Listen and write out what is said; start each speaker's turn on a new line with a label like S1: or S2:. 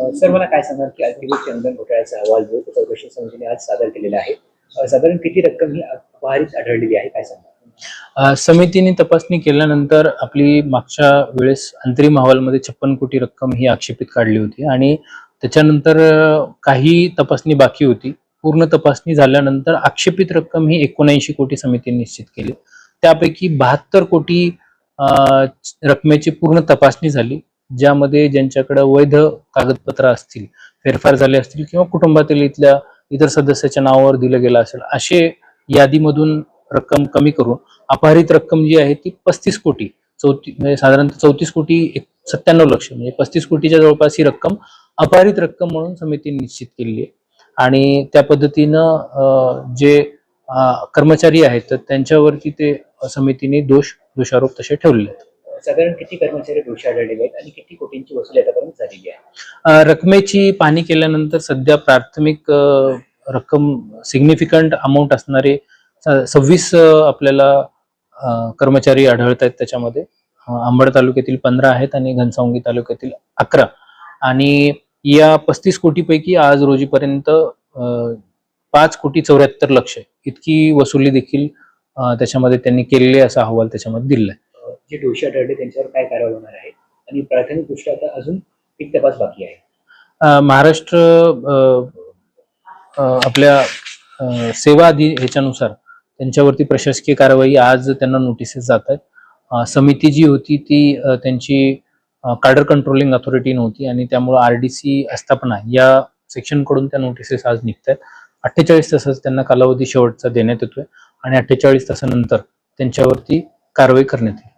S1: Sir मला काय सांगाल की अल्टिमेट चंदन घोटाळ्याचा अहवाल जो तो चौकशी समितीने आज सादर केलेला आहे. साधारण किती रक्कम ही अपहारित आढळलेली आहे काय सांगा?
S2: समितीने तपासणी केल्यानंतर आपली मागच्या वेळेस अंतरिम अहवालमध्ये 56 कोटी रक्कम ही आक्षेपित काढली होती आणि त्याच्यानंतर काही तपासणी बाकी होती. पूर्ण तपासणी झाल्यानंतर आक्षेपित रक्कम ही 79 कोटी समितीने निश्चित केली. त्यापैकी 72 कोटी रकमेची पूर्ण तपासणी झाली, ज्यामध्ये ज्यांच्याकडे वैध कागदपत्र असतील, फेरफार झाले असतील किंवा कुटुंबातील इतर सदस्याच्या नावावर दिलं गेलं असेल, असे यादीमधून रक्कम कमी करून अपहारित रक्कम जी आहे ती 35 कोटी म्हणजे साधारणतः 34 कोटी 97 लक्ष म्हणजे 35 कोटीच्या जवळपास ही रक्कम अपहारित रक्कम म्हणून समितीने निश्चित केली आहे. आणि त्या पद्धतीनं जे कर्मचारी आहेत तर त्यांच्यावरती ते समितीने दोषारोप तसे ठेवले आहेत.
S1: साधारण किती कर्मचारी दोषी आढळलेले आहेत आणि किती कोटींची वसुली आतापर्यंत झालेली आहे?
S2: रकमेची पाहणी केल्यानंतर सध्या प्राथमिक रक्कम सिग्निफिकंट अमाऊंट असणारे 26 आपल्याला कर्मचारी आढळत आहेत. त्याच्यामध्ये अंबड तालुक्यातील 15 आहेत आणि घनसावंगी तालुक्यातील 11. आणि या 35 कोटीपैकी आज रोजीपर्यंत 5 कोटी 74 लक्ष इतकी वसुली देखील त्याच्यामध्ये त्यांनी केलेली असा अहवाल त्याच्यामध्ये दिलाय.
S1: जे दोषी आढळले त्यांच्यावर काय कारवाई होणार आहे आणि प्राथमिक दृष्ट्या आता अजून एक तपास बाकी आहे?
S2: महाराष्ट्र आपल्या सेवा ह्याच्यानुसार त्यांच्यावरती प्रशासकीय कारवाई आज त्यांना नोटिसेस जात आहेत. समिती जी होती ती त्यांची कार्डर कंट्रोलिंग अथॉरिटी नव्हती आणि त्यामुळे RDC आस्थापना या सेक्शन कडून त्या नोटिसेस आज निघत आहेत. 48 तासाचा त्यांना कालावधी शेवटचा देण्यात येतोय आणि 48 तासानंतर त्यांच्यावरती कारवाई करण्यात येईल.